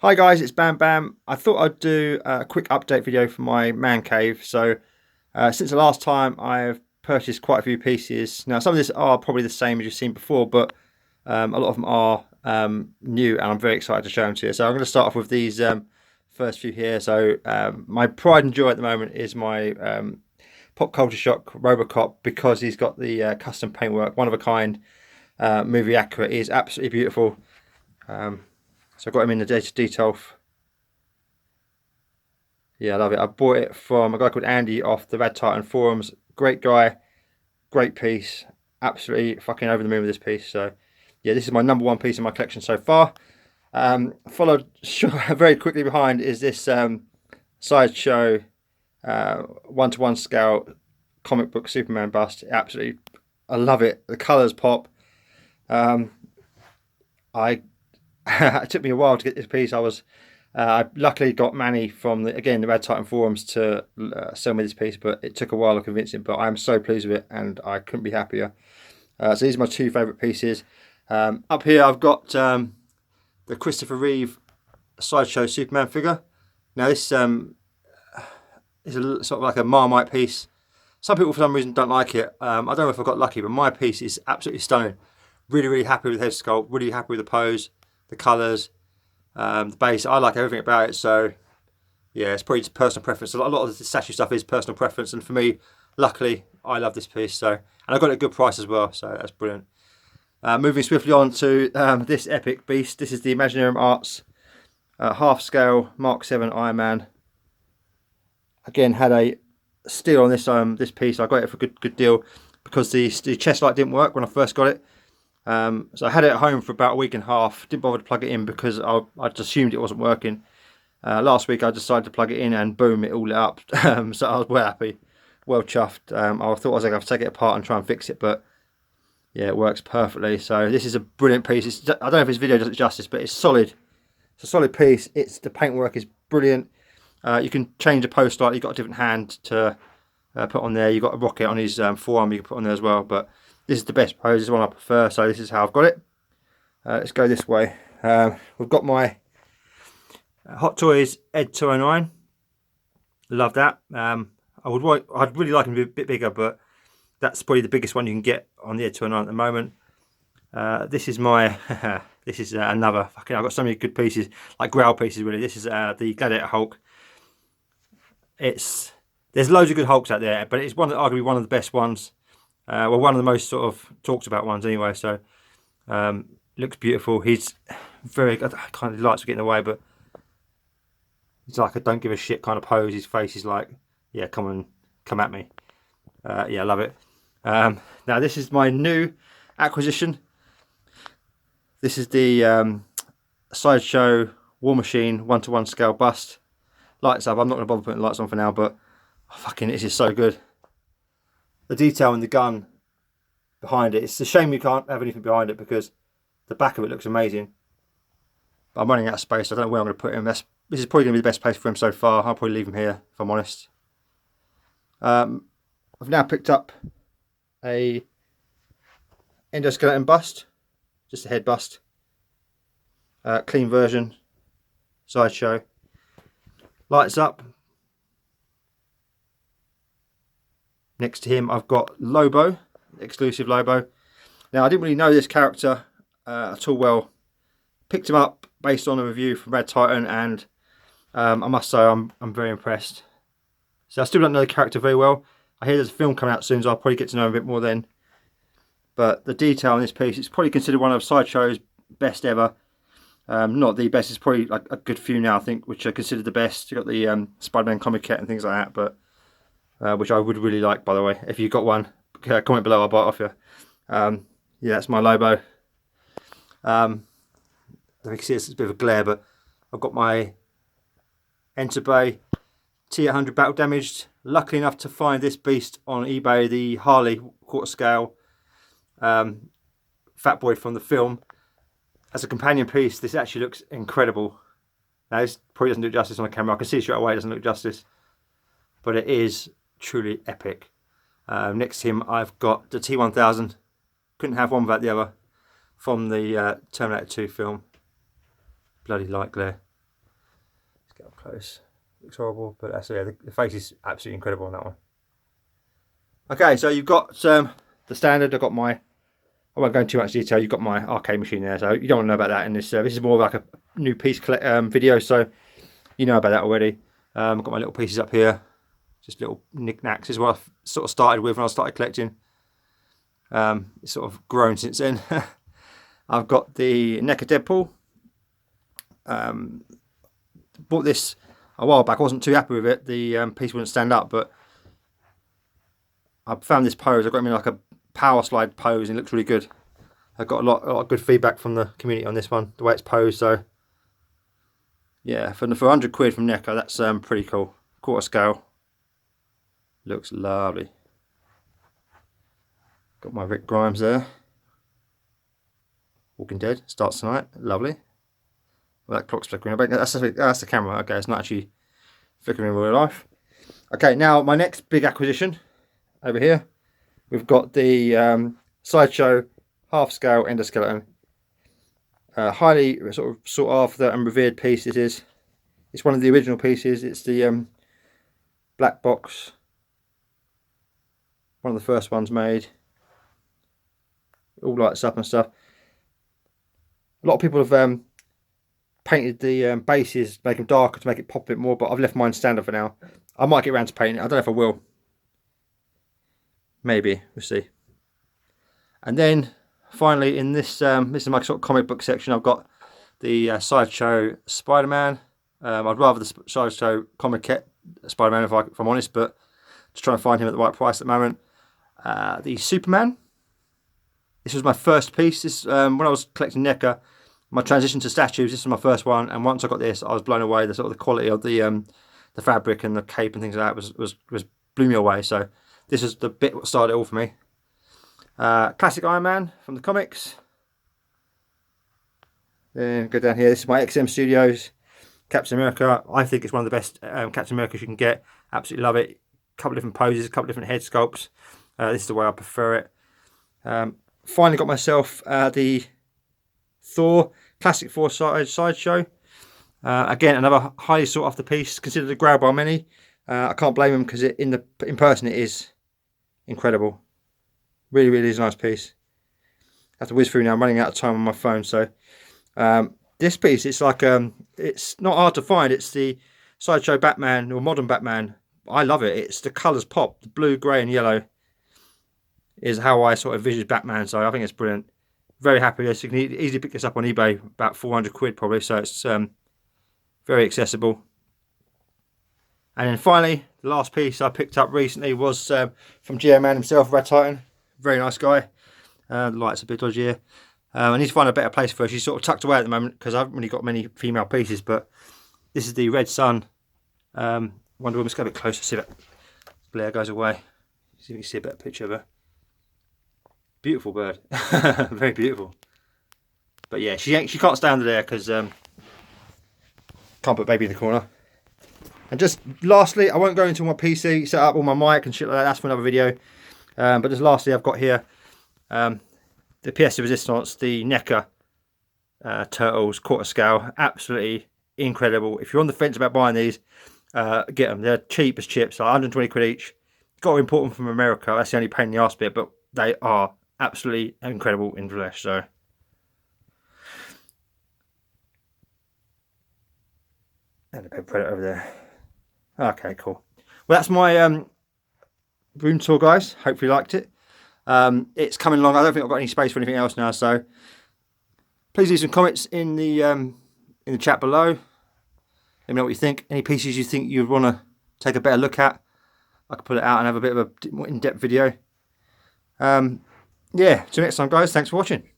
Hi guys, it's Bam Bam. I thought I'd do a quick update video for my man cave. Since the last time I've purchased quite a few pieces. Now some of these are probably the same as you've seen before, but a lot of them are new and I'm very excited to show them to you. So I'm going to start off with these first few here. My pride and joy at the moment is my Pop Culture Shock Robocop, because he's got the custom paintwork, one of a kind, movie accurate. He is absolutely beautiful. So I got him in the detail. Yeah, I love it. I bought it from a guy called Andy off the Rad Titan forums. Great guy, great piece. Absolutely fucking over the moon with this piece. So yeah, this is my number one piece in my collection so far. Followed very quickly behind is this Sideshow one-to-one scale comic book Superman bust. Absolutely, I love it. The colours pop. I It took me a while to get this piece. I luckily got Manny from the Red Titan forums to sell me this piece, but it took a while to convince him. But I'm so pleased with it, and I couldn't be happier. So these are my two favourite pieces. Up here, I've got the Christopher Reeve Sideshow Superman figure. Now this is sort of like a Marmite piece. Some people for some reason don't like it. I don't know if I got lucky, but my piece is absolutely stunning. Really, really happy with the head sculpt. Really happy with the pose, the colours, the base. I like everything about it. So yeah, it's probably just personal preference. A lot of the statue stuff is personal preference, and for me, luckily, I love this piece. And I got it at a good price as well. So that's brilliant. Moving swiftly on to this epic beast. This is the Imaginarium Arts half scale Mark 7 Iron Man. Again, had a steal on this piece. I got it for a good deal because the chest light didn't work when I first got it. So I had it at home for about a week and a half. Didn't bother to plug it in because I just assumed it wasn't working. Last week I decided to plug it in and boom, it all lit up. So I was well happy, well chuffed. I thought I was going to have to take it apart and try and fix it, but yeah, it works perfectly. So this is a brilliant piece. I don't know if this video does it justice, but it's solid. It's a solid piece. The paintwork is brilliant. You can change the post slightly. You've got a different hand to put on there. You've got a rocket on his forearm you can put on there as well, but this is the best pose. This is the one I prefer, so this is how I've got it. Let's go this way. We've got my Hot Toys Ed 209. Love that. I'd really like him to be a bit bigger, but that's probably the biggest one you can get on the Ed 209 at the moment. This is my this is another fucking. I've got so many good pieces, like growl pieces really. This is the Gladiator Hulk. There's loads of good Hulks out there, but it's arguably one of the best ones. Well, one of the most sort of talked about ones anyway. So looks beautiful. He's very. I kind of lights are getting away, but he's like a don't give a shit kind of pose. His face is like, yeah, come at me. Yeah, I love it. Now this is my new acquisition. This is the Sideshow War Machine one-to-one scale bust. Lights up. I'm not going to bother putting lights on for now, but oh, fucking this is so good. The detail in the gun behind it. It's a shame you can't have anything behind it because the back of it looks amazing. But I'm running out of space. I don't know where I'm going to put him. This is probably going to be the best place for him so far. I'll probably leave him here if I'm honest. I've now picked up a endoskeleton bust. Just a head bust. Clean version. Sideshow. Lights up. Next to him I've got Lobo, exclusive Lobo. Now I didn't really know this character at all well. Picked him up based on a review from Red Titan, and I must say I'm very impressed. So I still don't know the character very well. I hear there's a film coming out soon, so I'll probably get to know him a bit more then. But the detail in this piece, it's probably considered one of Sideshow's best ever. Not the best, it's probably like a good few now I think, which are considered the best. You've got the Spider-Man comic kit and things like that, but which I would really like, by the way. If you've got one, comment below, I'll buy it off you. Yeah, that's my Lobo. I can see it's a bit of a glare, but I've got my Enter Bay T800 battle damaged. Lucky enough to find this beast on eBay, the Harley quarter scale Fat Boy from the film. As a companion piece, this actually looks incredible. Now, this probably doesn't do justice on the camera. I can see straight away it doesn't look justice, but it is truly epic. Next to him, I've got the T1000. Couldn't have one without the other, from the Terminator 2 film. Bloody light glare. Get up close. Looks horrible, but that's yeah. The face is absolutely incredible on that one. Okay, so you've got the standard. I've got my. I won't go into too much detail. You've got my arcade machine there, so you don't want to know about that in this. This is more like a new piece video, so you know about that already. I've got my little pieces up here, just little knickknacks. This is what I sort of started with when I started collecting. It's sort of grown since then. I've got the Nika Deadpool. Bought this a while back. I wasn't too happy with it. The piece wouldn't stand up, but I found this pose. I got him in like a power slide pose, and it looks really good. I got a lot of good feedback from the community on this one, the way it's posed. So yeah, for 100 quid from Nika, that's pretty cool. Quarter scale, looks lovely. Got my Rick Grimes there. Walking Dead starts tonight. Lovely. Well, that clock's flickering. That's the camera. Okay, it's not actually flickering in real life. Okay, now my next big acquisition over here. We've got the Sideshow half scale endoskeleton. Highly sort of sought after and revered piece it is. It's one of the original pieces. It's the black box. One of the first ones made. It all lights up and stuff. A lot of people have painted the bases, make them darker to make it pop a bit more, but I've left mine standard for now. I might get around to painting it. I don't know if I will. Maybe, we'll see. And then finally, in this this is my sort of comic book section. I've got the Sideshow Spider-Man. I'd rather the Sideshow comic Spider-Man if I'm honest, but just trying to find him at the right price at the moment. The Superman. This was my first piece. This when I was collecting NECA, my transition to statues. This was my first one, and once I got this, I was blown away. The sort of the quality of the fabric and the cape and things like that was blew me away. So this is the bit that started it all for me. Classic Iron Man from the comics. Then go down here. This is my XM Studios Captain America. I think it's one of the best Captain Americas you can get. Absolutely love it. A couple of different poses, a couple of different head sculpts. This is the way I prefer it. Finally got myself the Thor Classic Thor Sideshow. Again, another highly sought after piece, considered a grab by many. I can't blame them because in person it is incredible. Really, really is a nice piece. I have to whiz through now. I'm running out of time on my phone. So this piece, it's like it's not hard to find. It's the Sideshow Batman or modern Batman. I love it. It's the colours pop. The blue, grey, and yellow is how I sort of envisage Batman. So I think it's brilliant. Very happy. You can easily pick this up on eBay, about 400 quid probably. So it's very accessible. And then finally, the last piece I picked up recently was from Geo Man himself, Red Titan. Very nice guy. The light's a bit dodgy here. I need to find a better place for her. She's sort of tucked away at the moment because I haven't really got many female pieces. But this is the Red Sun Wonder Woman. Let's go a bit closer, see if that glare goes away. See if you can see a better picture of her. Beautiful bird. Very beautiful. But yeah, she can't stay under there because can't put baby in the corner. And just lastly, I won't go into my PC, set up all my mic and shit like that. That's for another video. But just lastly, I've got here the pièce de résistance, the Nika Turtles quarter scale. Absolutely incredible. If you're on the fence about buying these, get them. They're cheap as chips, like 120 quid each. Got to import them from America. That's the only pain in the arse bit, but they are absolutely incredible in flesh. So and a big predator over there. Okay, cool. Well, that's my room tour, guys. Hopefully you liked it. It's coming along. I don't think I've got any space for anything else now, so please leave some comments in the chat below. Let me know what you think. Any pieces you think you'd want to take a better look at, I could put it out and have a bit of a more in-depth video. Yeah, till next time, guys. Thanks for watching.